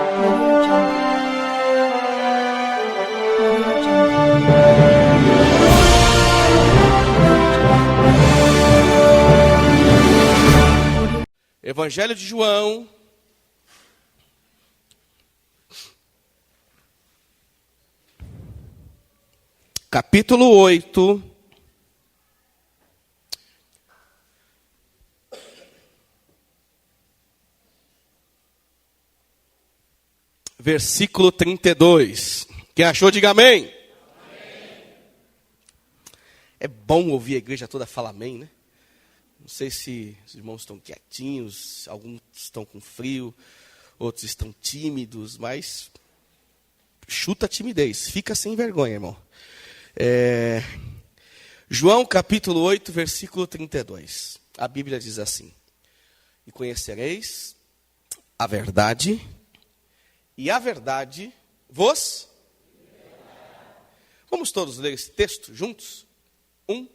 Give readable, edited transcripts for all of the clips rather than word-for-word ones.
Audio Jungle. Audio Jungle. Evangelho de João, capítulo 8, versículo 32. Quem achou, diga amém. Amém. É bom ouvir a igreja toda falar amém, né? Não sei se os irmãos estão quietinhos, alguns estão com frio, outros estão tímidos, mas chuta a timidez, fica sem vergonha, irmão. João capítulo 8, versículo 32. A Bíblia diz assim: E conhecereis a verdade, e a verdade vos... Vamos todos ler esse texto juntos? 1,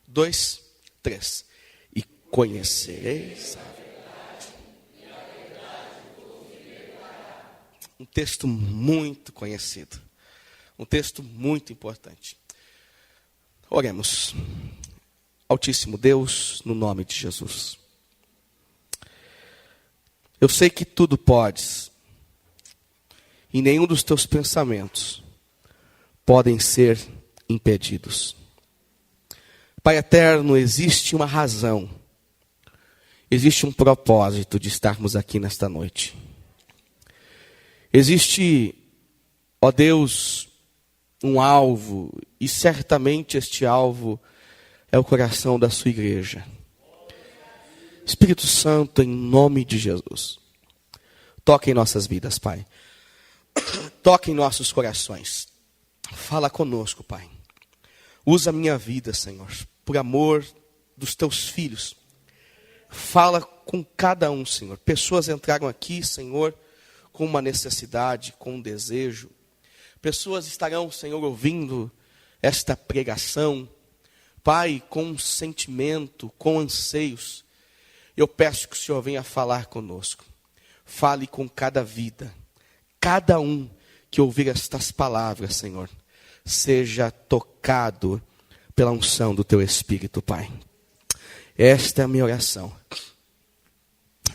2, 3. E conhecereis a verdade, e a verdade vos libertará. Um texto muito conhecido. Um texto muito importante. Oremos. Altíssimo Deus, no nome de Jesus. Eu sei que tudo podes, e nenhum dos teus pensamentos podem ser impedidos. Pai eterno, existe uma razão, existe um propósito de estarmos aqui nesta noite. Existe, ó Deus, um alvo, e certamente este alvo é o coração da sua igreja. Espírito Santo, em nome de Jesus, toque em nossas vidas, Pai. Toque em nossos corações. Fala conosco, Pai. Usa a minha vida, Senhor, por amor dos teus filhos. Fala com cada um, Senhor. Pessoas entraram aqui, Senhor, com uma necessidade, com um desejo. Pessoas estarão, Senhor, ouvindo esta pregação, Pai, com um sentimento, com anseios. Eu peço que o Senhor venha falar conosco. Fale com cada vida. Cada um que ouvir estas palavras, Senhor, seja tocado pela unção do Teu Espírito, Pai. Esta é a minha oração.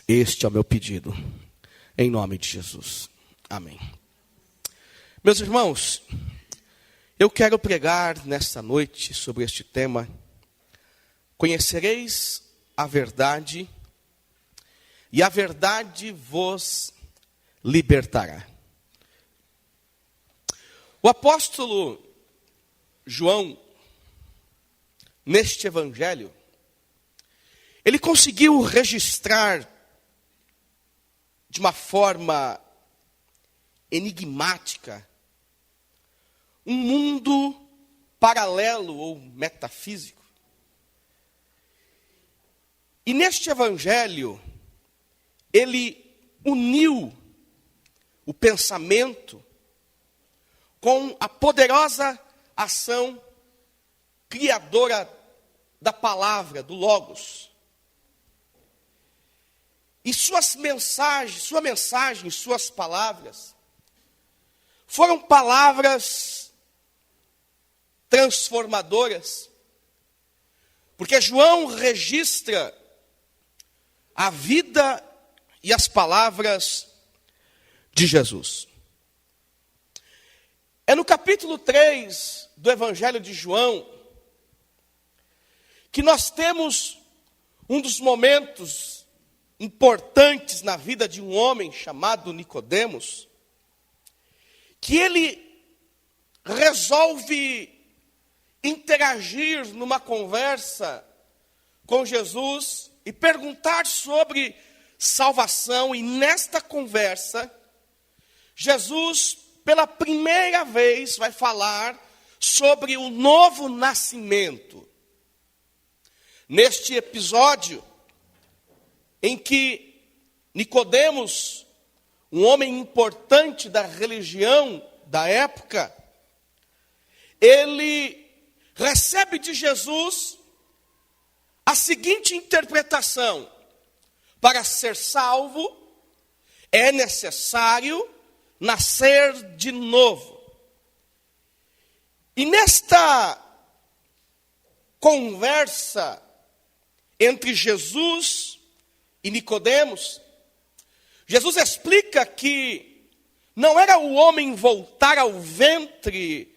Este é o meu pedido. Em nome de Jesus. Amém. Meus irmãos, eu quero pregar nesta noite sobre este tema. Conhecereis a verdade, e a verdade vos libertará. O apóstolo João, neste evangelho, ele conseguiu registrar de uma forma enigmática um mundo paralelo ou metafísico. E neste evangelho, ele uniu o pensamento com a poderosa ação criadora da palavra, do Logos. E sua mensagem, suas palavras, foram palavras transformadoras, porque João registra a vida e as palavras de Jesus. É no capítulo 3 do Evangelho de João que nós temos um dos momentos importantes na vida de um homem chamado Nicodemos, que ele resolve interagir numa conversa com Jesus e perguntar sobre salvação. E nesta conversa, Jesus, pela primeira vez, vai falar sobre o novo nascimento. Neste episódio, em que Nicodemos, um homem importante da religião da época, ele recebe de Jesus a seguinte interpretação: para ser salvo, é necessário nascer de novo. E nesta conversa entre Jesus e Nicodemos, Jesus explica que não era o homem voltar ao ventre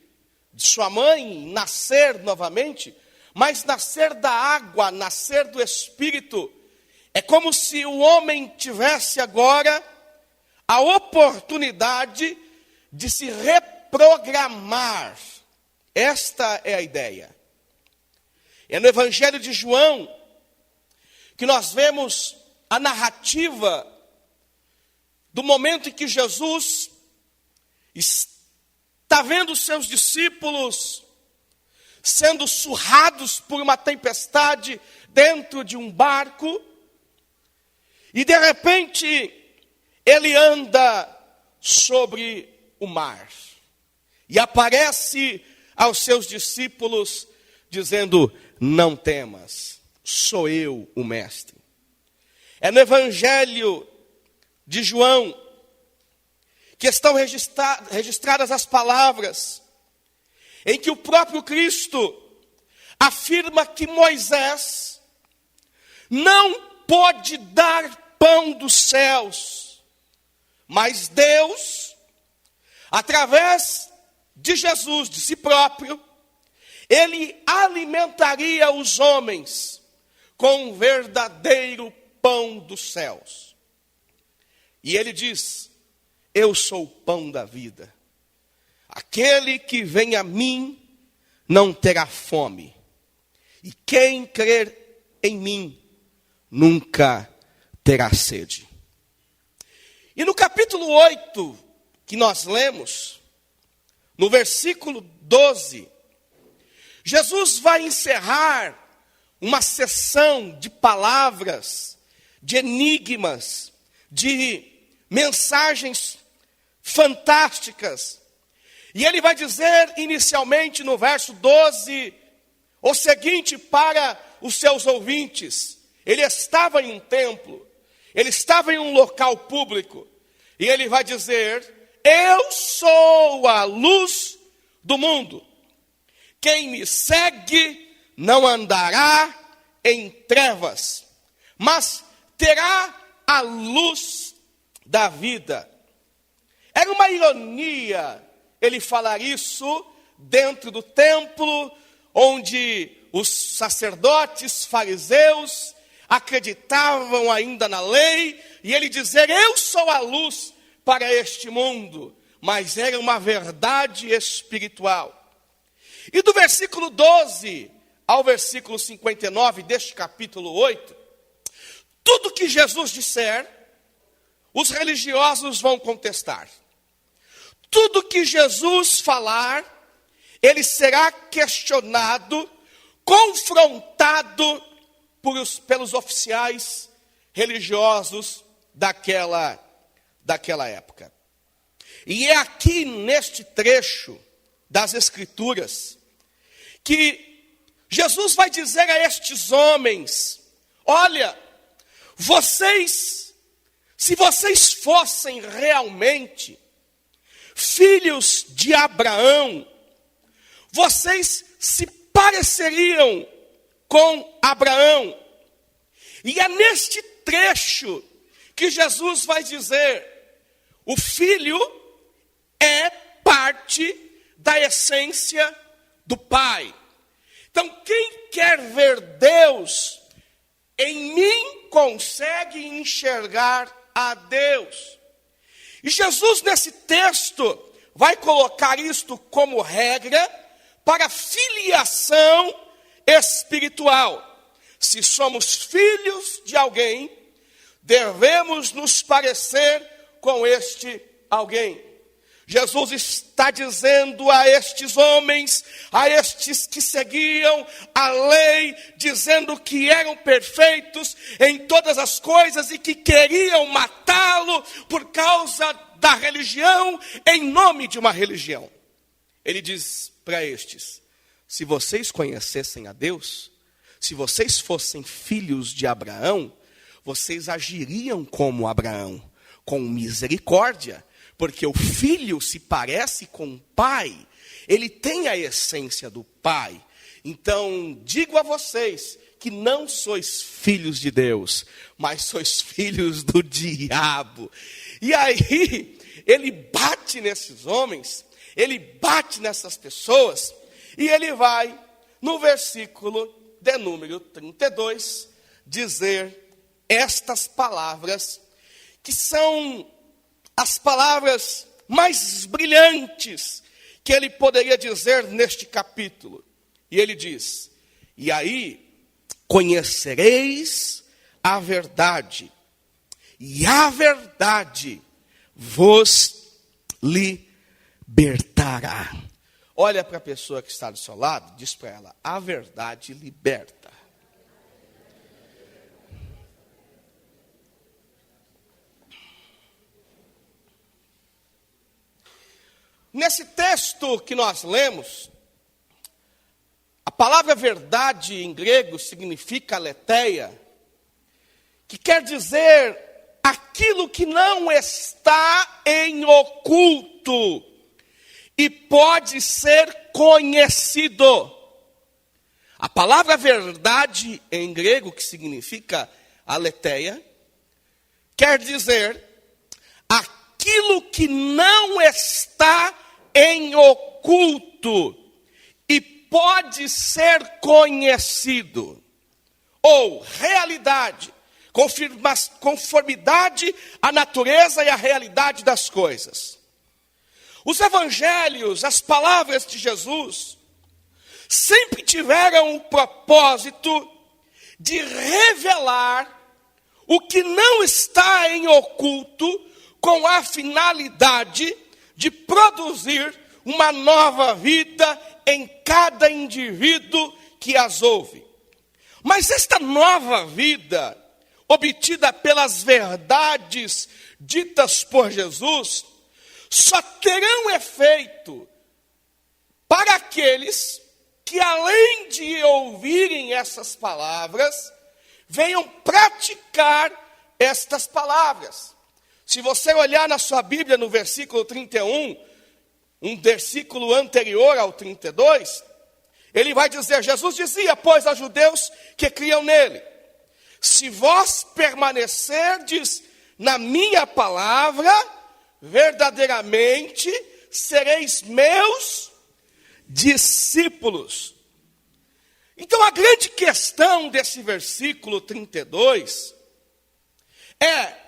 de sua mãe, nascer novamente, mas nascer da água, nascer do Espírito. É como se o homem tivesse agora a oportunidade de se reprogramar. Esta é a ideia. É no Evangelho de João que nós vemos a narrativa do momento em que Jesus está vendo os seus discípulos sendo surrados por uma tempestade dentro de um barco, e de repente ele anda sobre o mar e aparece aos seus discípulos dizendo: não temas, sou eu o mestre. É no Evangelho de João que estão registradas as palavras em que o próprio Cristo afirma que Moisés não pode dar pão dos céus, mas Deus, através de Jesus, de si próprio, ele alimentaria os homens com um verdadeiro pão dos céus. E ele diz: eu sou o pão da vida. Aquele que vem a mim não terá fome. E quem crer em mim nunca terá sede. E no capítulo 8, que nós lemos, no versículo 12, Jesus vai encerrar uma sessão de palavras, de enigmas, de mensagens fantásticas. E ele vai dizer inicialmente no verso 12 o seguinte para os seus ouvintes. Ele estava em um templo, ele estava em um local público, e ele vai dizer: eu sou a luz do mundo. Quem me segue não andará em trevas, mas terá a luz da vida. Era uma ironia ele falar isso dentro do templo, onde os sacerdotes fariseus acreditavam ainda na lei, e ele dizer: eu sou a luz para este mundo. Mas era uma verdade espiritual. E do versículo 12 ao versículo 59 deste capítulo 8, tudo que Jesus disser, os religiosos vão contestar. Tudo que Jesus falar, ele será questionado, confrontado pelos oficiais religiosos daquela época. E é aqui neste trecho das Escrituras que Jesus vai dizer a estes homens: olha, se vocês fossem realmente filhos de Abraão, vocês se pareceriam com Abraão. E é neste trecho que Jesus vai dizer: o filho é parte da essência do Pai. Então, quem quer ver Deus em mim consegue enxergar a Deus. E Jesus, nesse texto, vai colocar isto como regra para filiação espiritual. Se somos filhos de alguém, devemos nos parecer com este alguém. Jesus está dizendo a estes homens, a estes que seguiam a lei, dizendo que eram perfeitos em todas as coisas e que queriam matá-lo por causa da religião, em nome de uma religião. Ele diz para estes: se vocês conhecessem a Deus, se vocês fossem filhos de Abraão, vocês agiriam como Abraão, com misericórdia, porque o filho se parece com o pai, ele tem a essência do pai. Então, digo a vocês que não sois filhos de Deus, mas sois filhos do diabo. E aí, ele bate nesses homens, ele bate nessas pessoas, e ele vai, no versículo de número 32, dizer estas palavras, que são as palavras mais brilhantes que ele poderia dizer neste capítulo. E ele diz: e aí conhecereis a verdade, e a verdade vos libertará. Olha para a pessoa que está do seu lado, diz para ela: a verdade liberta. Nesse texto que nós lemos, a palavra verdade em grego significa aletheia, que quer dizer aquilo que não está em oculto e pode ser conhecido. A palavra verdade em grego, que significa aletheia, quer dizer aquilo que não está em oculto e pode ser conhecido, ou realidade, conformidade à natureza e à realidade das coisas. Os evangelhos, as palavras de Jesus, sempre tiveram o propósito de revelar o que não está em oculto, com a finalidade de produzir uma nova vida em cada indivíduo que as ouve. Mas esta nova vida, obtida pelas verdades ditas por Jesus, só terão efeito para aqueles que, além de ouvirem essas palavras, venham praticar estas palavras. Se você olhar na sua Bíblia no versículo 31, um versículo anterior ao 32, ele vai dizer: Jesus dizia, pois, aos judeus que criam nele: se vós permanecerdes na minha palavra, verdadeiramente sereis meus discípulos. Então a grande questão desse versículo 32 é: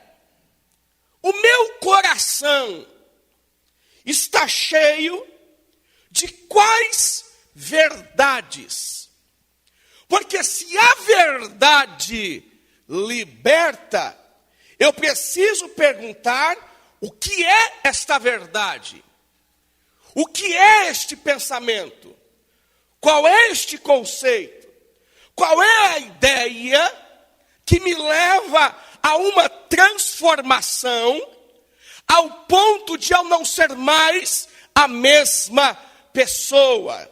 o meu coração está cheio de quais verdades? Porque se a verdade liberta, eu preciso perguntar: o que é esta verdade? O que é este pensamento? Qual é este conceito? Qual é a ideia que me leva a uma transformação, ao ponto de eu não ser mais a mesma pessoa?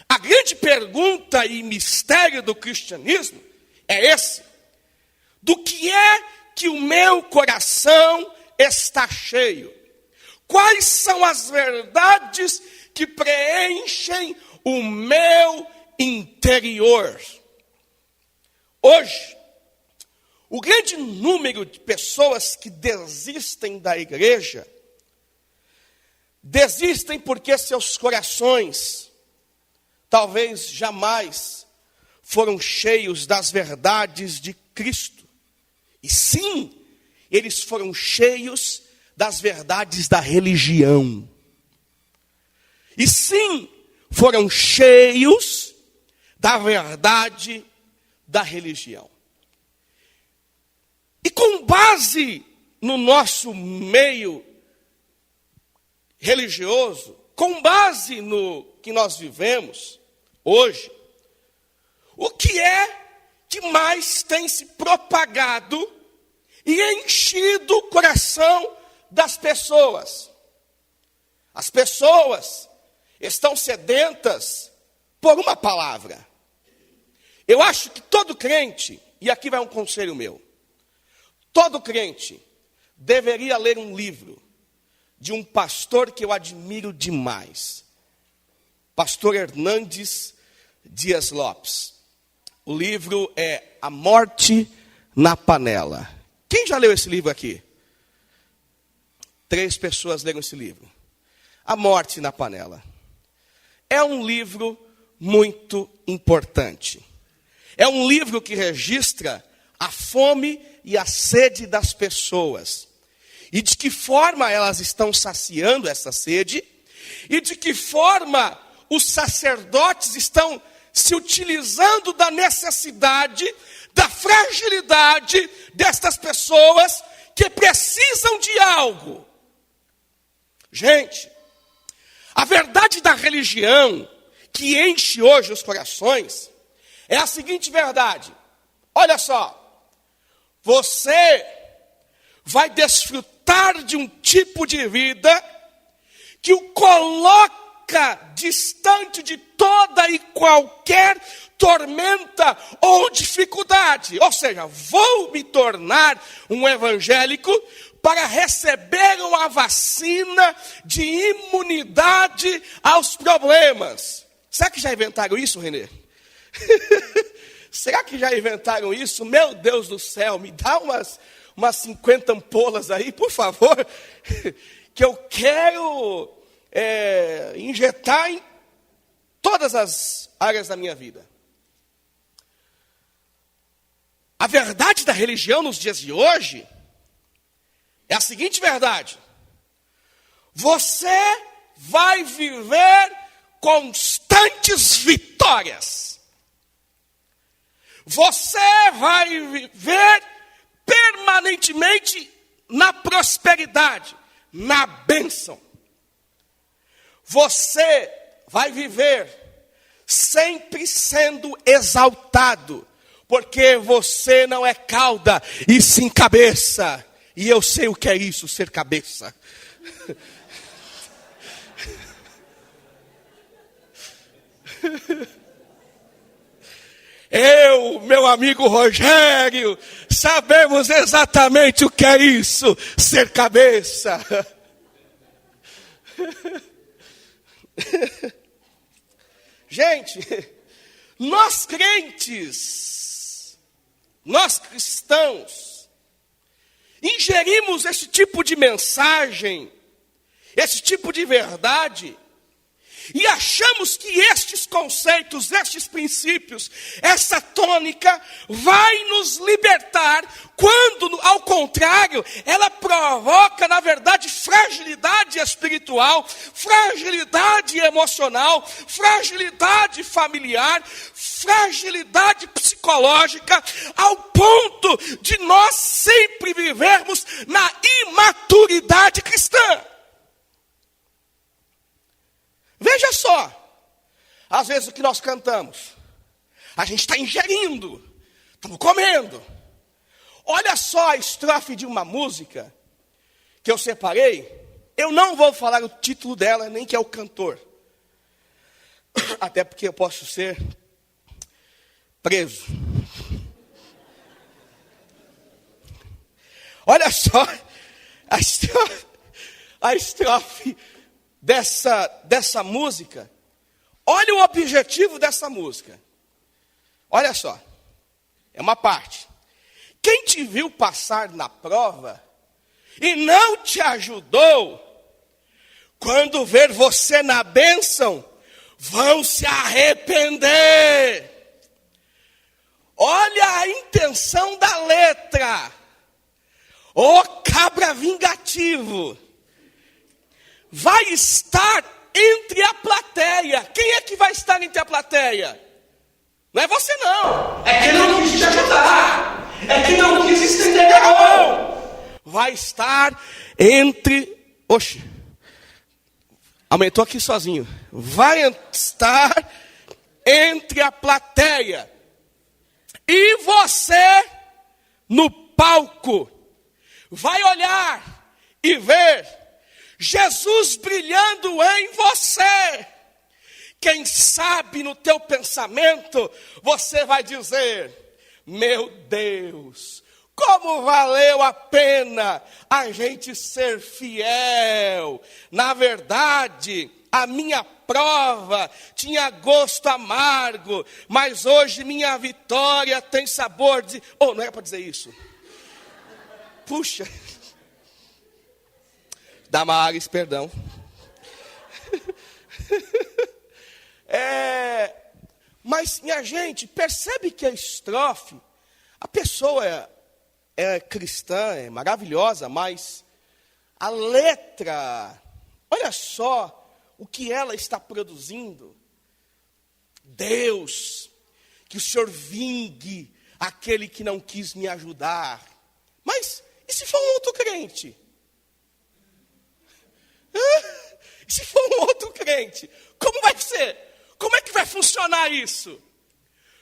A grande pergunta e mistério do cristianismo é esse: do que é que o meu coração está cheio? Quais são as verdades que preenchem o meu interior? Hoje, o grande número de pessoas que desistem da igreja, desistem porque seus corações talvez jamais foram cheios das verdades de Cristo. E sim, eles foram cheios das verdades da religião. E sim, foram cheios da verdade da religião. E com base no nosso meio religioso, com base no que nós vivemos hoje, o que é que mais tem se propagado e enchido o coração das pessoas? As pessoas estão sedentas por uma palavra. Eu acho que todo crente, e aqui vai um conselho meu, todo crente deveria ler um livro de um pastor que eu admiro demais. Pastor Hernandes Dias Lopes. O livro é A Morte na Panela. Quem já leu esse livro aqui? 3 pessoas leram esse livro. A Morte na Panela. É um livro muito importante. É um livro que registra a fome e a sede das pessoas. E de que forma elas estão saciando essa sede. E de que forma os sacerdotes estão se utilizando da necessidade, da fragilidade destas pessoas que precisam de algo. Gente, a verdade da religião que enche hoje os corações é a seguinte verdade. Olha só, você vai desfrutar de um tipo de vida que o coloca distante de toda e qualquer tormenta ou dificuldade. Ou seja, vou me tornar um evangélico para receber uma vacina de imunidade aos problemas. Será que já inventaram isso, Renê? Será que já inventaram isso? Meu Deus do céu, me dá umas 50 ampolas aí, por favor, que eu quero injetar em todas as áreas da minha vida. A verdade da religião nos dias de hoje é a seguinte verdade: você vai viver constantes vitórias. Você vai viver permanentemente na prosperidade, na bênção. Você vai viver sempre sendo exaltado, porque você não é cauda e sim cabeça. E eu sei o que é isso, ser cabeça. Eu, meu amigo Rogério, sabemos exatamente o que é isso, ser cabeça. Gente, nós crentes, nós cristãos, ingerimos esse tipo de mensagem, esse tipo de verdade, e achamos que estes conceitos, estes princípios, essa tônica vai nos libertar, quando, ao contrário, ela provoca, na verdade, fragilidade espiritual, fragilidade emocional, fragilidade familiar, fragilidade psicológica, ao ponto de nós sempre vivermos na imaturidade cristã. Veja só, às vezes o que nós cantamos, a gente está ingerindo, estamos comendo. Olha só a estrofe de uma música que eu separei. Eu não vou falar o título dela, nem que é o cantor. Até porque eu posso ser preso. Olha só a estrofe dessa música. Olha o objetivo dessa música. Olha só, é uma parte. Quem te viu passar na prova e não te ajudou, quando ver você na bênção, vão se arrepender. Olha a intenção da letra. Ô cabra vingativo, vai estar entre a plateia. Quem é que vai estar entre a plateia? Não é você não. É quem não quis te ajudar. É quem não quis estender a mão. Vai estar entre... Oxe, aumentou aqui sozinho. Vai estar entre a plateia. E você, no palco, vai olhar e ver Jesus brilhando em você. Quem sabe no teu pensamento, você vai dizer: meu Deus, Como valeu a pena a gente ser fiel. Na verdade, a minha prova tinha gosto amargo, mas hoje minha vitória tem sabor de... Oh, não era para dizer isso. Puxa. Damares, perdão. Mas, minha gente, percebe que a estrofe, a pessoa é cristã, é maravilhosa, mas a letra, olha só o que ela está produzindo. Deus, que o Senhor vingue aquele que não quis me ajudar. Mas, e se for um outro crente? E se for um outro crente? Como vai ser? Como é que vai funcionar isso?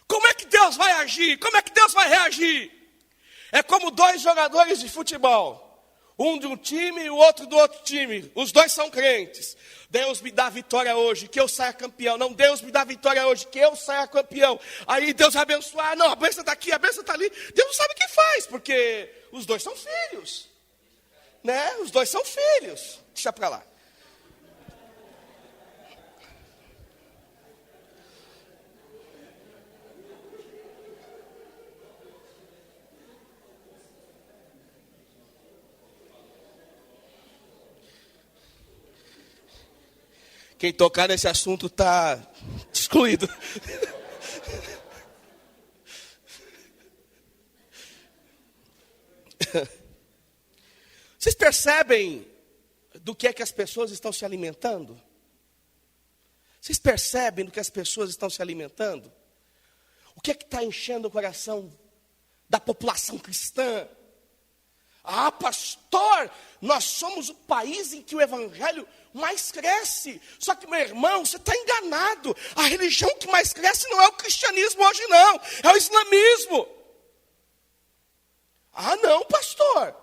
Como é que Deus vai agir? Como é que Deus vai reagir? É como dois jogadores de futebol. Um de um time e o outro do outro time. Os dois são crentes. Deus me dá vitória hoje, que eu saia campeão. Não, Deus me dá vitória hoje, que eu saia campeão. Aí Deus vai abençoar. Não, a bênção está aqui, a bênção está ali. Deus não sabe o que faz, porque os dois são filhos. Né? Os dois são filhos. Deixa para lá. Quem tocar nesse assunto está excluído. Vocês percebem do que é que as pessoas estão se alimentando? Vocês percebem do que as pessoas estão se alimentando? O que é que está enchendo o coração da população cristã? Ah, pastor, nós somos o país em que o evangelho mais cresce. Só que, meu irmão, você está enganado. A religião que mais cresce não é o cristianismo hoje, não. É o islamismo. Ah, não, pastor.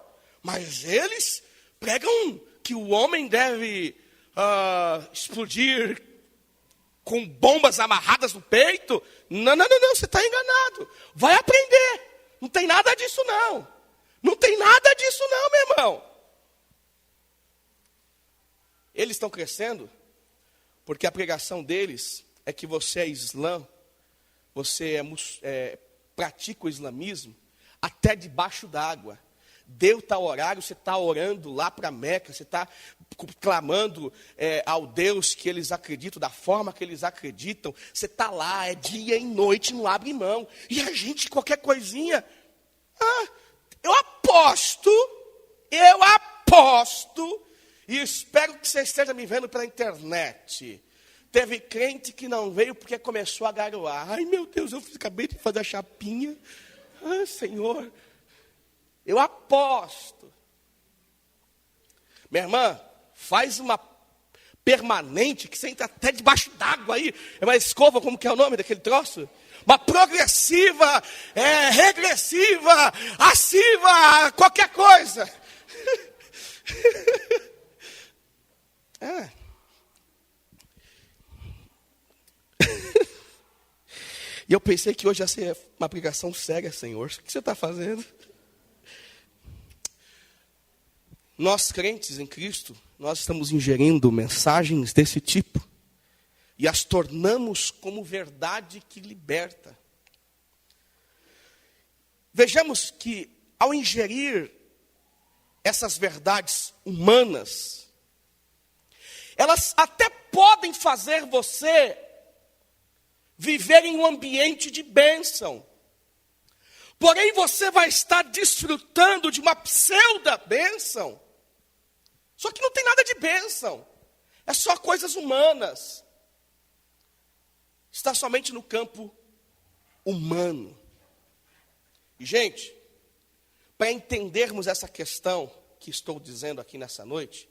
Mas eles pregam que o homem deve explodir com bombas amarradas no peito. Não, você está enganado. Vai aprender. Não tem nada disso, não. Não tem nada disso não, meu irmão. Eles estão crescendo porque a pregação deles é que você é islã, você pratica o islamismo até debaixo d'água. Deu tal horário, você está orando lá para Meca, você está clamando ao Deus que eles acreditam, da forma que eles acreditam. Você está lá, é dia e noite, não abre mão. E a gente, qualquer coisinha... Eu aposto, e espero que você esteja me vendo pela internet. Teve crente que não veio porque começou a garoar. Ai, meu Deus, eu acabei de fazer a chapinha. Ai, Senhor. Eu aposto. Minha irmã, faz uma permanente que você entra até debaixo d'água aí. É uma escova, como que é o nome daquele troço? Uma progressiva, regressiva, assiva, qualquer coisa. E eu pensei que hoje ia ser uma pregação séria, Senhor. O que você está fazendo? Nós, crentes em Cristo, nós estamos ingerindo mensagens desse tipo. E as tornamos como verdade que liberta. Vejamos que, ao ingerir essas verdades humanas, elas até podem fazer você viver em um ambiente de bênção. Porém, você vai estar desfrutando de uma pseudo-bênção. Só que não tem nada de bênção. É só coisas humanas. Está somente no campo humano. E, gente, para entendermos essa questão que estou dizendo aqui nessa noite,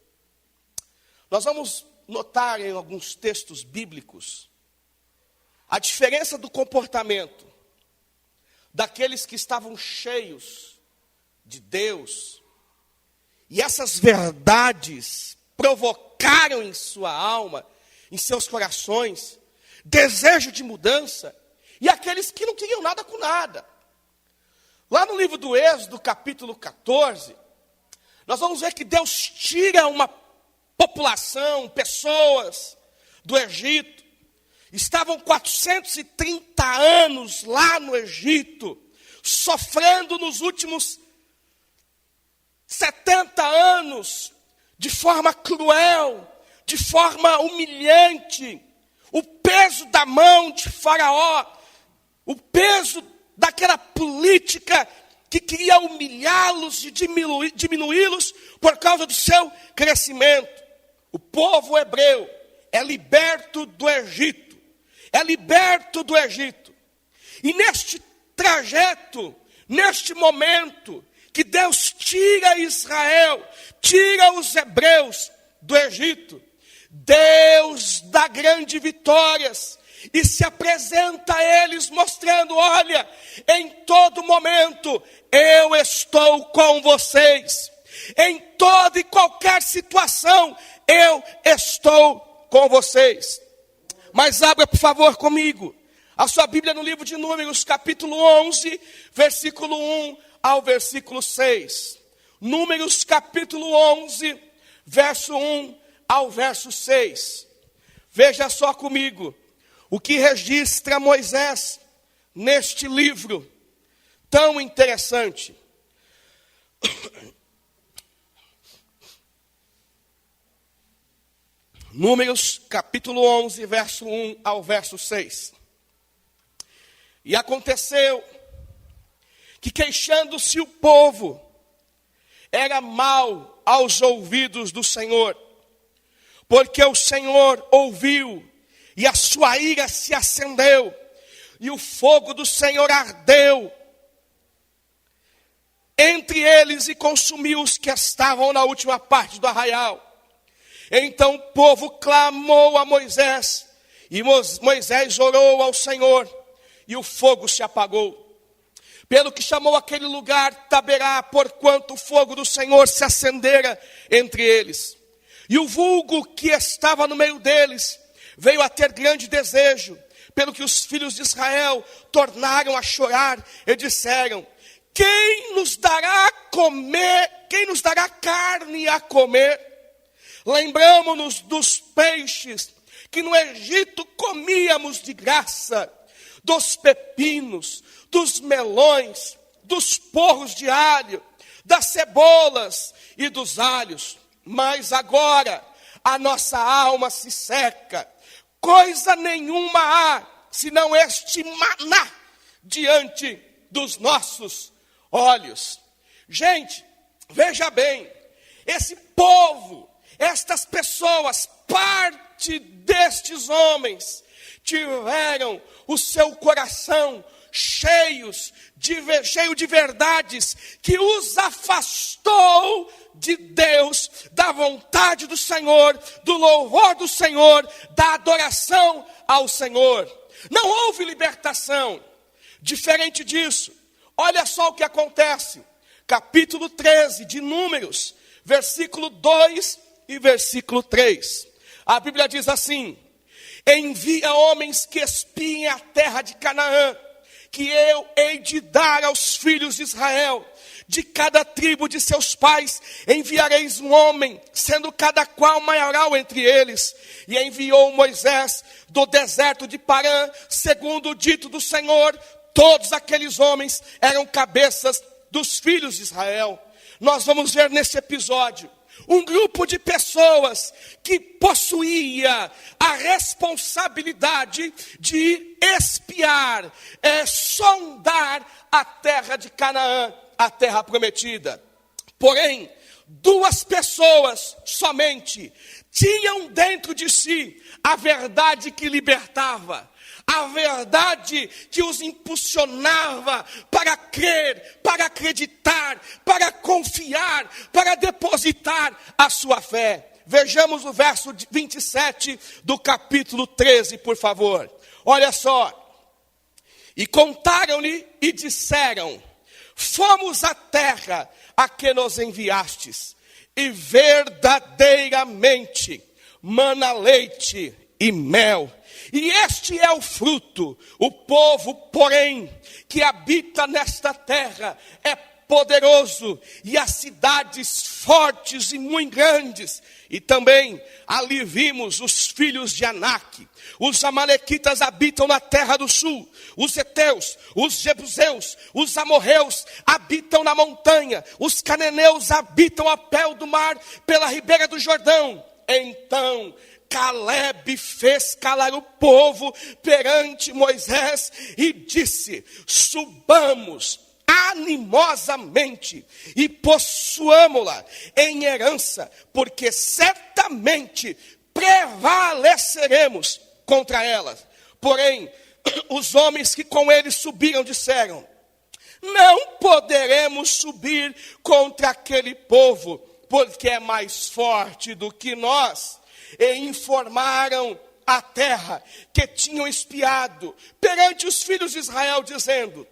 nós vamos notar em alguns textos bíblicos a diferença do comportamento daqueles que estavam cheios de Deus, e essas verdades provocaram em sua alma, em seus corações, desejo de mudança, e aqueles que não queriam nada com nada. Lá no livro do Êxodo, capítulo 14, nós vamos ver que Deus tira uma população, pessoas do Egito. Estavam 430 anos lá no Egito, sofrendo nos últimos 70 anos, de forma cruel, de forma humilhante, o peso da mão de Faraó, o peso daquela política que queria humilhá-los e diminuí-los por causa do seu crescimento. O povo hebreu é liberto do Egito, é liberto do Egito. E neste trajeto, neste momento, que Deus tira Israel, tira os hebreus do Egito, Deus dá grandes vitórias e se apresenta a eles mostrando: olha, em todo momento eu estou com vocês, em toda e qualquer situação eu estou com vocês. Mas abra por favor comigo a sua Bíblia no livro de Números, capítulo 11, versículo 1 ao versículo 6. Números capítulo 11, verso 1 ao verso 6. Veja só comigo o que registra Moisés neste livro tão interessante. Números capítulo 11, verso 1 ao verso 6. E aconteceu que, queixando-se o povo, era mal aos ouvidos do Senhor, porque o Senhor ouviu, e a sua ira se acendeu, e o fogo do Senhor ardeu entre eles e consumiu os que estavam na última parte do arraial. Então o povo clamou a Moisés, e Moisés orou ao Senhor, e o fogo se apagou. Pelo que chamou aquele lugar Taberá, porquanto o fogo do Senhor se acendera entre eles. E o vulgo que estava no meio deles veio a ter grande desejo, pelo que os filhos de Israel tornaram a chorar e disseram: quem nos dará comer, quem nos dará carne a comer? Lembramo-nos dos peixes que no Egito comíamos de graça, dos pepinos, dos melões, dos porros de alho, das cebolas e dos alhos. Mas agora a nossa alma se seca, coisa nenhuma há, senão este maná diante dos nossos olhos. Gente, veja bem, esse povo, estas pessoas, parte destes homens, tiveram o seu coração cheio de verdades que os afastou de Deus, da vontade do Senhor, do louvor do Senhor, da adoração ao Senhor. Não houve libertação. Diferente disso, olha só o que acontece. Capítulo 13 de Números, versículo 2 e versículo 3. A Bíblia diz assim: envia homens que espiem a terra de Canaã, que eu hei de dar aos filhos de Israel. De cada tribo de seus pais enviareis um homem, sendo cada qual maioral entre eles. E enviou Moisés do deserto de Parã, segundo o dito do Senhor. Todos aqueles homens eram cabeças dos filhos de Israel. Nós vamos ver nesse episódio um grupo de pessoas que possuía a responsabilidade de espiar, sondar a terra de Canaã, a terra prometida. Porém, duas pessoas somente tinham dentro de si a verdade que libertava, a verdade que os impulsionava para crer, para acreditar, para confiar, para depositar a sua fé. Vejamos o verso 27 do capítulo 13, por favor. Olha só. E contaram-lhe e disseram: fomos à terra a que nos enviastes, e verdadeiramente mana leite e mel, E este é o fruto. O povo, porém, que habita nesta terra é poderoso, e as cidades fortes e muito grandes. E também ali vimos os filhos de Anak. Os amalequitas habitam na terra do sul. Os heteus, os jebuseus, os amorreus habitam na montanha. Os cananeus habitam a pé do mar, pela ribeira do Jordão. Então Caleb fez calar o povo perante Moisés e disse: subamos animosamente e possuamo-la em herança, porque certamente prevaleceremos contra elas. Porém, os homens que com ele subiram disseram: não poderemos subir contra aquele povo, porque é mais forte do que nós. E informaram a terra que tinham espiado perante os filhos de Israel, dizendo: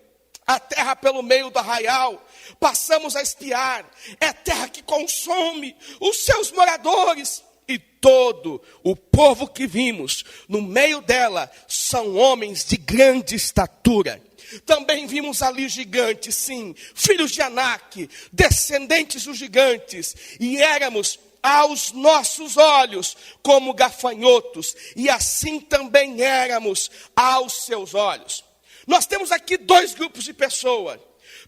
a terra pelo meio do arraial passamos a espiar, é terra que consome os seus moradores, e todo o povo que vimos no meio dela são homens de grande estatura. Também vimos ali gigantes, sim, filhos de Anak, descendentes dos gigantes, e éramos aos nossos olhos como gafanhotos, e assim também éramos aos seus olhos. Nós temos aqui dois grupos de pessoas.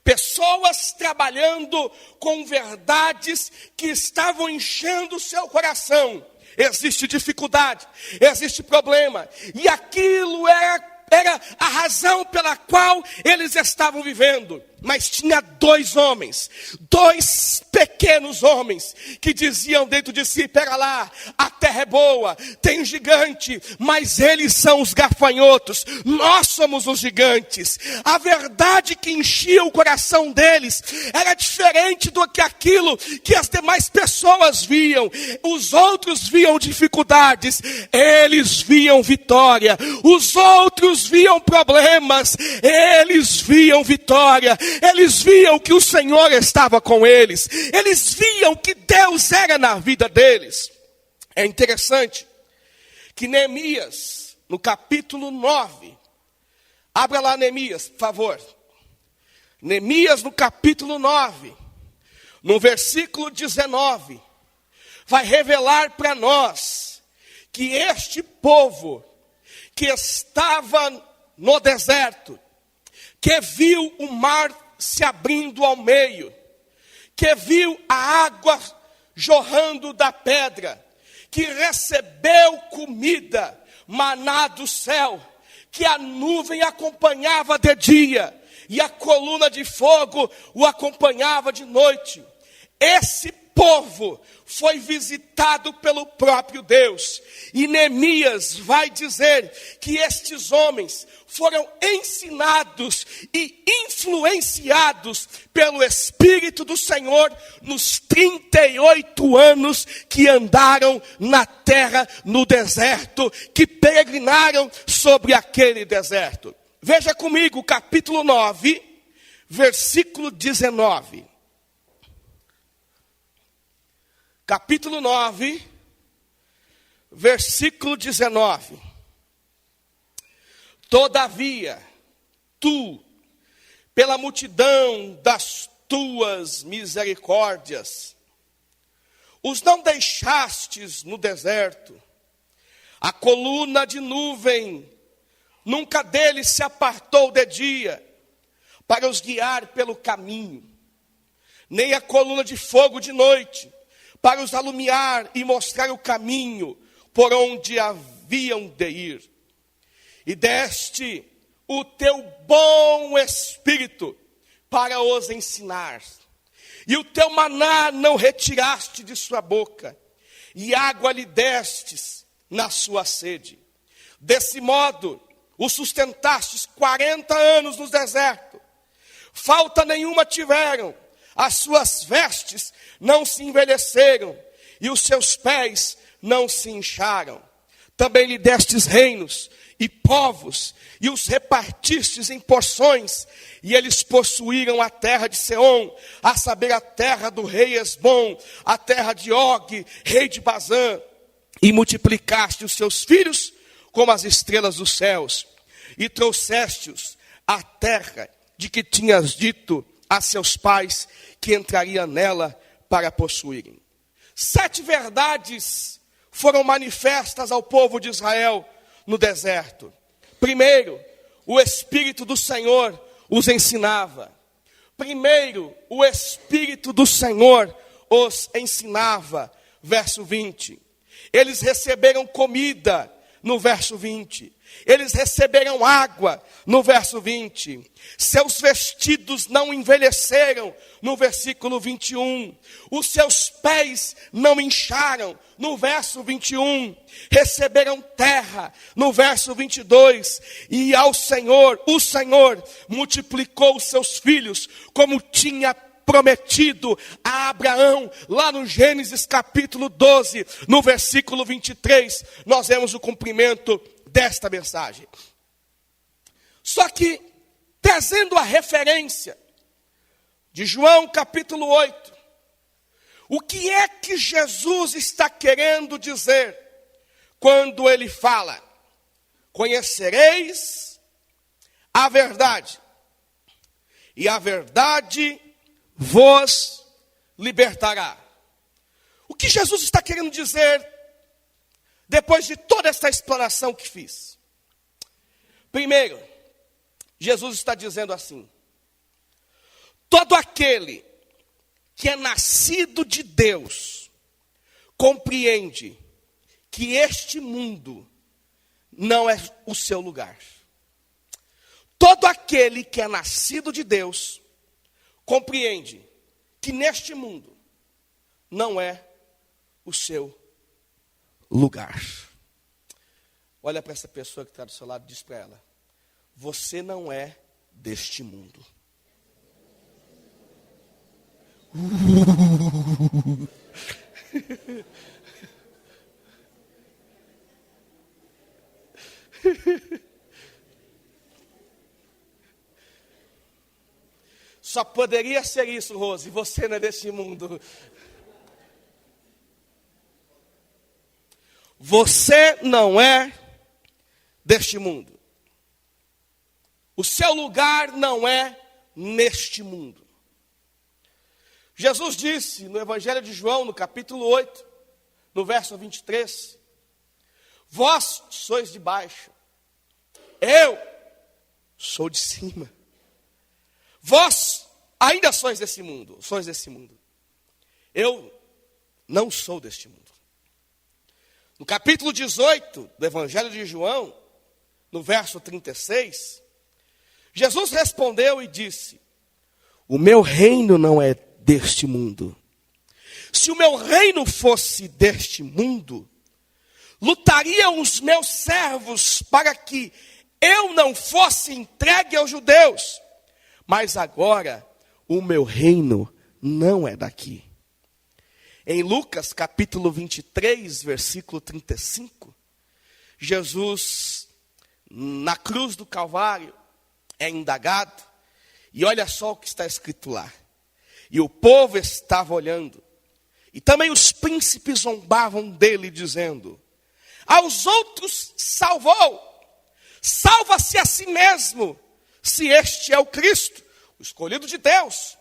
Pessoas trabalhando com verdades que estavam enchendo o seu coração. Existe dificuldade, existe problema. E aquilo era a razão pela qual eles estavam vivendo. Mas tinha dois homens, dois pequenos homens, que diziam dentro de si: pera lá, a terra é boa, tem um gigante, mas eles são os gafanhotos, nós somos os gigantes. A verdade que enchia o coração deles era diferente do que aquilo que as demais pessoas viam. Os outros viam dificuldades, eles viam vitória. Os outros viam problemas, eles viam vitória. Eles viam que o Senhor estava com eles. Eles viam que Deus era na vida deles. É interessante que Neemias, no capítulo 9, abra lá Neemias, por favor. Neemias, no capítulo 9, no versículo 19, vai revelar para nós que este povo que estava no deserto, que viu o mar se abrindo ao meio, que viu a água jorrando da pedra, que recebeu comida, maná do céu, que a nuvem acompanhava de dia, e a coluna de fogo o acompanhava de noite. Esse povo foi visitado pelo próprio Deus. E Neemias vai dizer que estes homens foram ensinados e influenciados pelo Espírito do Senhor nos 38 anos que andaram na terra, no deserto, que peregrinaram sobre aquele deserto. Veja comigo, capítulo 9, versículo 19. Capítulo 9, versículo 19. Todavia, tu, pela multidão das tuas misericórdias, os não deixastes no deserto. A coluna de nuvem nunca deles se apartou de dia, para os guiar pelo caminho, nem a coluna de fogo de noite, para os alumiar e mostrar o caminho por onde haviam de ir. E deste o teu bom espírito para os ensinar. E o teu maná não retiraste de sua boca, e água lhe destes na sua sede. Desse modo o sustentastes 40 anos no deserto. Falta nenhuma tiveram, as suas vestes não se envelheceram, e os seus pés não se incharam. Também lhe destes reinos e povos, e os repartistes em porções, e eles possuíram a terra de Seom, a saber, a terra do rei Esbom, a terra de Og, rei de Bazã, e multiplicaste os seus filhos como as estrelas dos céus, e trouxeste-os à terra de que tinhas dito a seus pais que entraria nela para possuírem. 7 verdades foram manifestas ao povo de Israel no deserto. Primeiro, o Espírito do Senhor os ensinava. Primeiro, o Espírito do Senhor os ensinava. Verso 20. Eles receberam comida, no verso 20. Eles receberam água, no verso 20. Seus vestidos não envelheceram, no versículo 21. Os seus pés não incharam, no verso 21. Receberam terra, no verso 22. E ao Senhor, o Senhor multiplicou os seus filhos, como tinha prometido a Abraão, lá no Gênesis capítulo 12, no versículo 23, nós vemos o cumprimento desta mensagem. Só que, trazendo a referência de João capítulo 8, o que é que Jesus está querendo dizer quando ele fala: conhecereis a verdade, e a verdade vos libertará. O que Jesus está querendo dizer depois de toda essa explanação que fiz? Primeiro, Jesus está dizendo assim: todo aquele que é nascido de Deus compreende que este mundo não é o seu lugar. Todo aquele que é nascido de Deus compreende que neste mundo não é o seu lugar. Olha para essa pessoa que está do seu lado e diz para ela: você não é deste mundo. Só poderia ser isso, Rose. Você não é deste mundo. Você não é deste mundo. O seu lugar não é neste mundo. Jesus disse no Evangelho de João, no capítulo 8, no verso 23, vós sois de baixo, eu sou de cima. Vós ainda sois desse mundo, eu não sou deste mundo. No capítulo 18 do Evangelho de João, no verso 36, Jesus respondeu e disse: o meu reino não é deste mundo. Se o meu reino fosse deste mundo, lutariam os meus servos para que eu não fosse entregue aos judeus. Mas agora, o meu reino não é daqui. Em Lucas capítulo 23, versículo 35, Jesus, na cruz do Calvário, é indagado. E olha só o que está escrito lá. E o povo estava olhando. E também os príncipes zombavam dele, dizendo: aos outros salvou, salva-se a si mesmo, se este é o Cristo, o escolhido de Deus.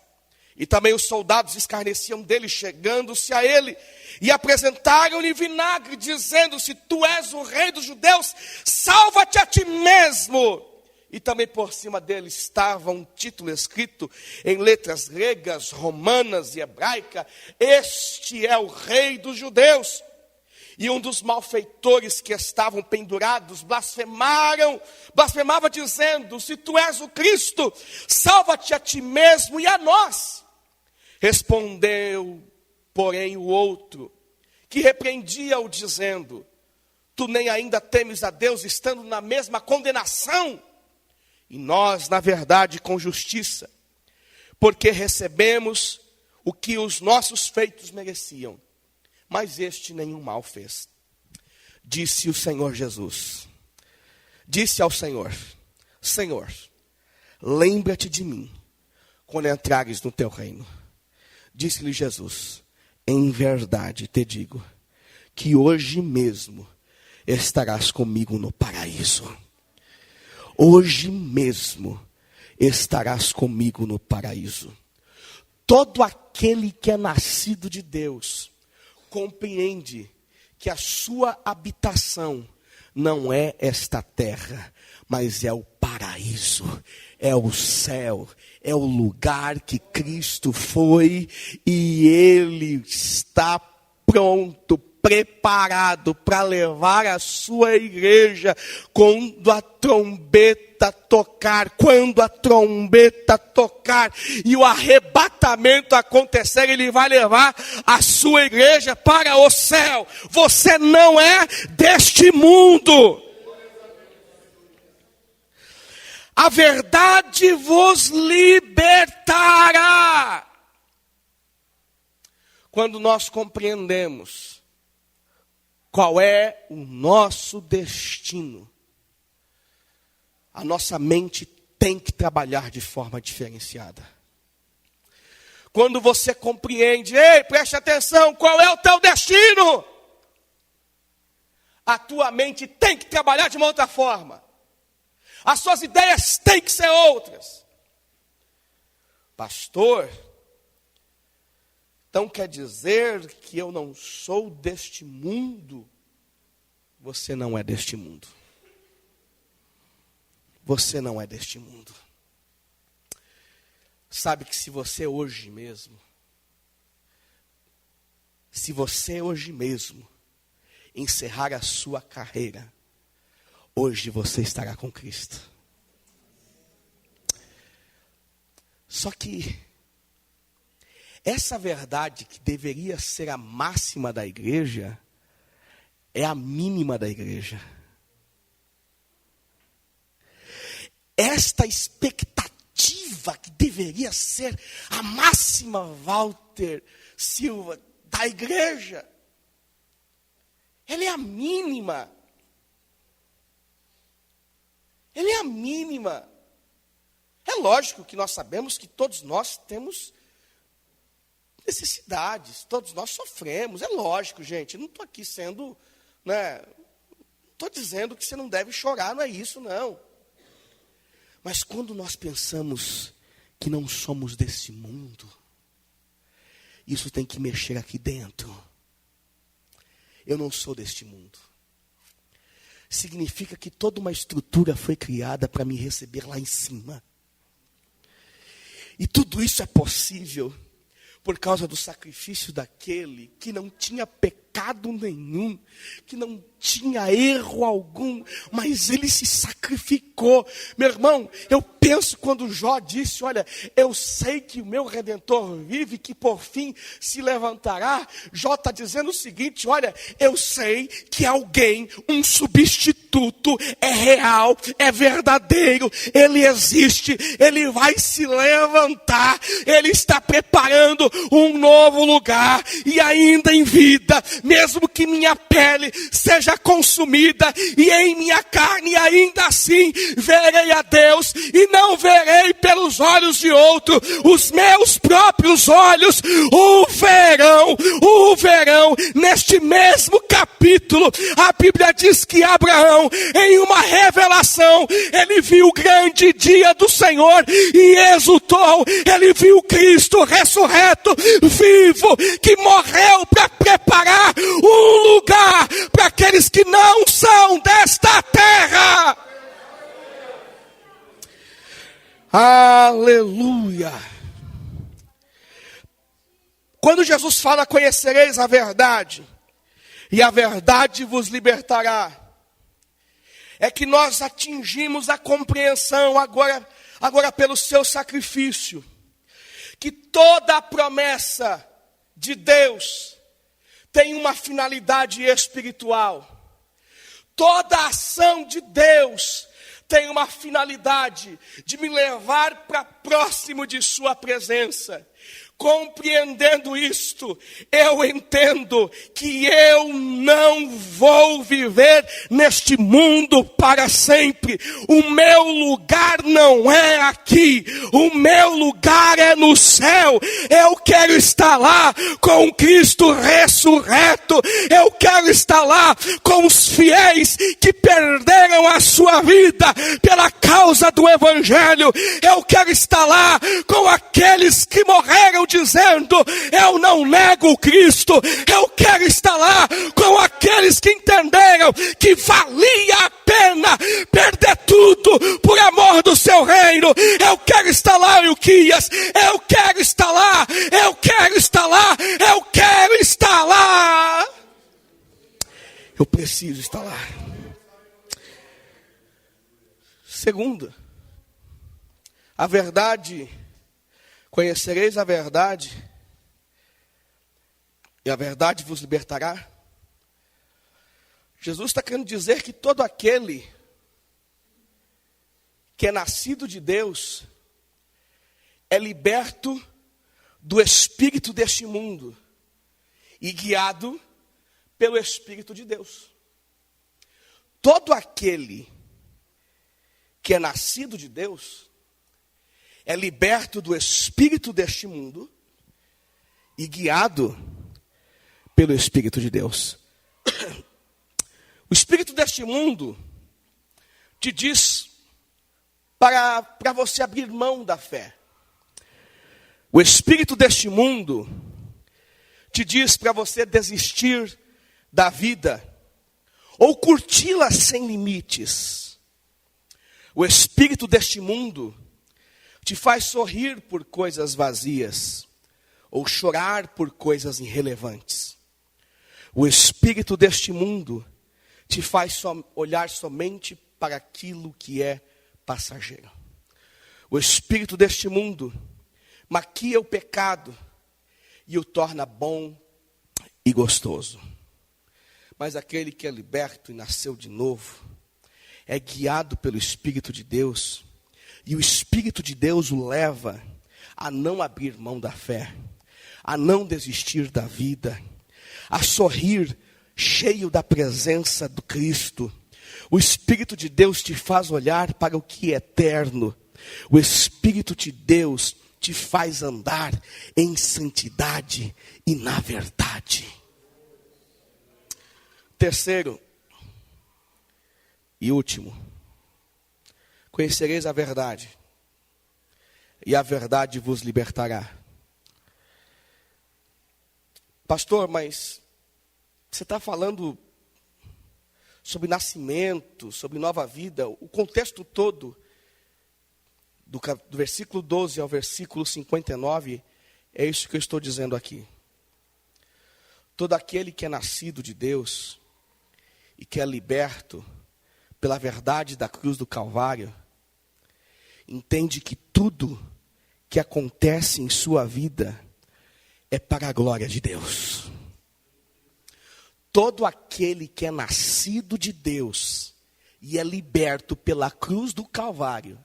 E também os soldados escarneciam dele, chegando-se a ele, e apresentaram-lhe vinagre, dizendo: se tu és o rei dos judeus, salva-te a ti mesmo. E também por cima dele estava um título escrito em letras gregas, romanas e hebraica: este é o rei dos judeus. E um dos malfeitores que estavam pendurados blasfemava dizendo: se tu és o Cristo, salva-te a ti mesmo e a nós. Respondeu, porém, o outro, que repreendia-o, dizendo: tu nem ainda temes a Deus, estando na mesma condenação? E nós, na verdade, com justiça, porque recebemos o que os nossos feitos mereciam. Mas este nenhum mal fez. Disse o Senhor Jesus. Disse ao Senhor: Senhor, lembra-te de mim quando entrares no teu reino. Disse-lhe Jesus: em verdade te digo, que hoje mesmo estarás comigo no paraíso. Hoje mesmo estarás comigo no paraíso. Todo aquele que é nascido de Deus compreende que a sua habitação não é esta terra, mas é o paraíso, é o céu, é o lugar que Cristo foi e Ele está pronto, preparado para levar a sua igreja quando a trombeta tocar, e o arrebatamento acontecer, Ele vai levar a sua igreja para o céu. Você não é deste mundo. A verdade vos libertará. Quando nós compreendemos qual é o nosso destino, a nossa mente tem que trabalhar de forma diferenciada. Quando você compreende, ei, preste atenção, qual é o teu destino? A tua mente tem que trabalhar de uma outra forma. As suas ideias têm que ser outras. Pastor, então quer dizer que eu não sou deste mundo? Você não é deste mundo. Você não é deste mundo. Sabe que se você hoje mesmo encerrar a sua carreira, hoje você estará com Cristo. Só que essa verdade que deveria ser a máxima da igreja, é a mínima da igreja. Esta expectativa que deveria ser a máxima, Walter Silva, da igreja, ela é a mínima. Ela é a mínima. É lógico que nós sabemos que todos nós temos necessidades, todos nós sofremos, é lógico, gente, não estou aqui sendo, não estou dizendo que você não deve chorar, não é isso, não. Mas quando nós pensamos que não somos desse mundo, isso tem que mexer aqui dentro. Eu não sou deste mundo. Significa que toda uma estrutura foi criada para me receber lá em cima. E tudo isso é possível por causa do sacrifício daquele que não tinha pecado nenhum, que não tinha erro algum, mas ele se sacrificou. Meu irmão, eu penso quando Jó disse, olha, eu sei que o meu Redentor vive, que por fim se levantará. Jó está dizendo o seguinte, olha, eu sei que alguém, um substituto, é real, é verdadeiro, ele existe, ele vai se levantar, ele está preparando um novo lugar, e ainda em vida, mesmo que minha pele seja consumida, e em minha carne ainda assim verei a Deus, e não verei pelos olhos de outro, os meus próprios olhos o verão. Neste mesmo capítulo, a Bíblia diz que Abraão, em uma revelação, ele viu o grande dia do Senhor e exultou. Ele viu Cristo ressurreto, vivo, que morreu para preparar um lugar para aqueles que não são desta terra. Aleluia. Quando Jesus fala, conhecereis a verdade, e a verdade vos libertará, é que nós atingimos a compreensão agora pelo seu sacrifício, que toda a promessa de Deus tem uma finalidade espiritual. Toda a ação de Deus tem uma finalidade de me levar para próximo de sua presença. Compreendendo isto, eu entendo que eu não vou viver neste mundo para sempre. O meu lugar não é aqui, o meu lugar é no céu. Eu quero estar lá com Cristo ressurreto. Eu quero estar lá com os fiéis que perderam a sua vida pela causa do Evangelho. Eu quero estar lá com aqueles que morreram dizendo: eu não nego Cristo. Eu quero estar lá com aqueles que entenderam que valia a pena perder tudo por amor do seu reino. Eu quero estar lá, Ilquias. Eu quero estar lá. Eu quero estar lá. Eu quero estar lá. Eu preciso estar lá. Segunda, a verdade. Conhecereis a verdade, e a verdade vos libertará. Jesus está querendo dizer que todo aquele que é nascido de Deus é liberto do espírito deste mundo e guiado pelo Espírito de Deus. Todo aquele que é nascido de Deus é liberto do espírito deste mundo e guiado pelo Espírito de Deus. O espírito deste mundo te diz para você abrir mão da fé. O espírito deste mundo te diz para você desistir da vida ou curti-la sem limites. O espírito deste mundo te faz sorrir por coisas vazias ou chorar por coisas irrelevantes. O espírito deste mundo te faz olhar somente para aquilo que é passageiro. O espírito deste mundo maquia o pecado e o torna bom e gostoso. Mas aquele que é liberto e nasceu de novo é guiado pelo Espírito de Deus. E o Espírito de Deus o leva a não abrir mão da fé, a não desistir da vida, a sorrir cheio da presença do Cristo. O Espírito de Deus te faz olhar para o que é eterno. O Espírito de Deus te faz andar em santidade e na verdade. Terceiro e último. Conhecereis a verdade, e a verdade vos libertará. Pastor, mas você está falando sobre nascimento, sobre nova vida. O contexto todo, do versículo 12 ao versículo 59, é isso que eu estou dizendo aqui. Todo aquele que é nascido de Deus e que é liberto pela verdade da cruz do Calvário, entende que tudo que acontece em sua vida é para a glória de Deus. Todo aquele que é nascido de Deus e é liberto pela cruz do Calvário,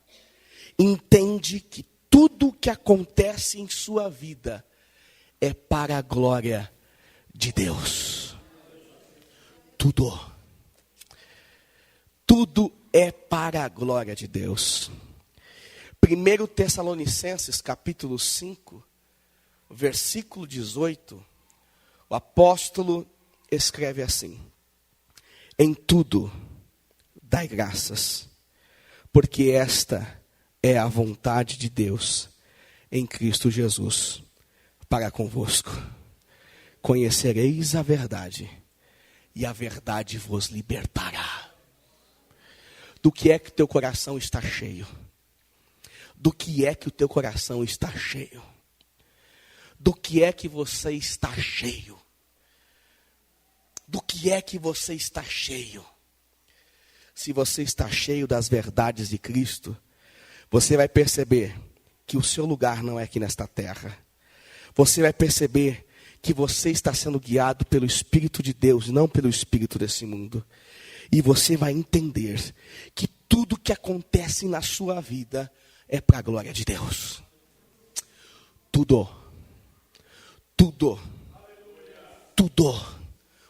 entende que tudo que acontece em sua vida é para a glória de Deus. Tudo. Tudo é para a glória de Deus. 1 Tessalonicenses capítulo 5, versículo 18, o apóstolo escreve assim: em tudo dai graças, porque esta é a vontade de Deus em Cristo Jesus para convosco. Conhecereis a verdade, e a verdade vos libertará. Do que é que teu coração está cheio? Do que é que o teu coração está cheio? Do que é que você está cheio? Do que é que você está cheio? Se você está cheio das verdades de Cristo, você vai perceber que o seu lugar não é aqui nesta terra. Você vai perceber que você está sendo guiado pelo Espírito de Deus, não pelo espírito desse mundo. E você vai entender que tudo que acontece na sua vida é para a glória de Deus. Tudo. tudo,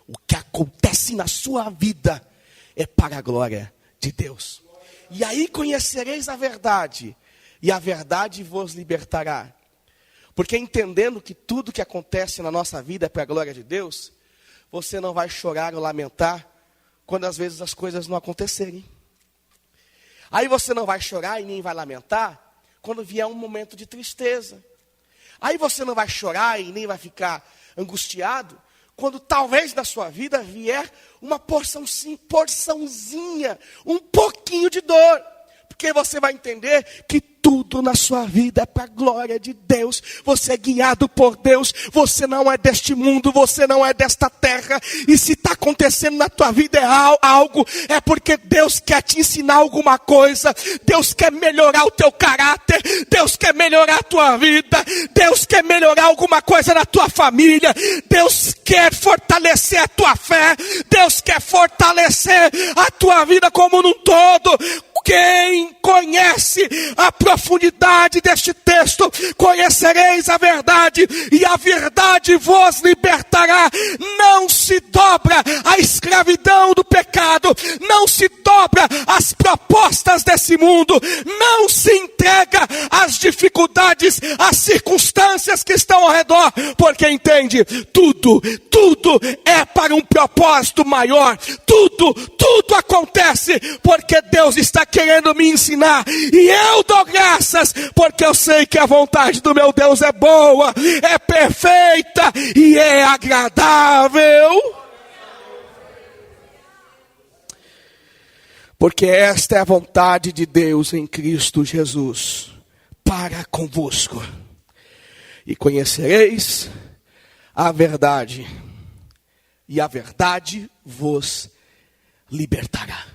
o que acontece na sua vida é para a glória de Deus. E aí conhecereis a verdade, e a verdade vos libertará. Porque entendendo que tudo que acontece na nossa vida é para a glória de Deus, você não vai chorar ou lamentar quando às vezes as coisas não acontecerem. Aí você não vai chorar e nem vai lamentar quando vier um momento de tristeza. Aí você não vai chorar e nem vai ficar angustiado quando talvez na sua vida vier uma porçãozinha, um pouquinho de dor. Porque você vai entender que tudo na sua vida é para a glória de Deus. Você é guiado por Deus. Você não é deste mundo, você não é desta terra. E se está acontecendo na tua vida algo, é porque Deus quer te ensinar alguma coisa. Deus quer melhorar o teu caráter. Deus quer melhorar a tua vida. Deus quer melhorar alguma coisa na tua família. Deus quer fortalecer a tua fé. Deus quer fortalecer a tua vida como num todo. Quem conhece a profundidade deste texto, conhecereis a verdade, e a verdade vos libertará. Não se dobra à escravidão do pecado, não se dobra às propostas desse mundo, não se entrega às dificuldades, às circunstâncias que estão ao redor, porque entende, tudo é para um propósito maior, tudo acontece porque Deus está querendo me ensinar, e eu dou graças, porque eu sei que a vontade do meu Deus é boa, é perfeita e é agradável. Porque esta é a vontade de Deus em Cristo Jesus, para convosco. E conhecereis a verdade, e a verdade vos libertará.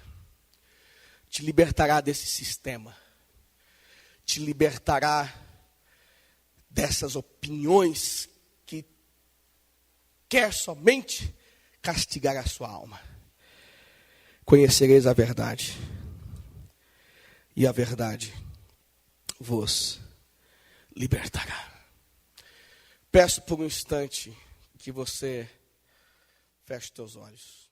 Te libertará desse sistema. Te libertará dessas opiniões que quer somente castigar a sua alma. Conhecereis a verdade, e a verdade vos libertará. Peço por um instante que você feche teus olhos.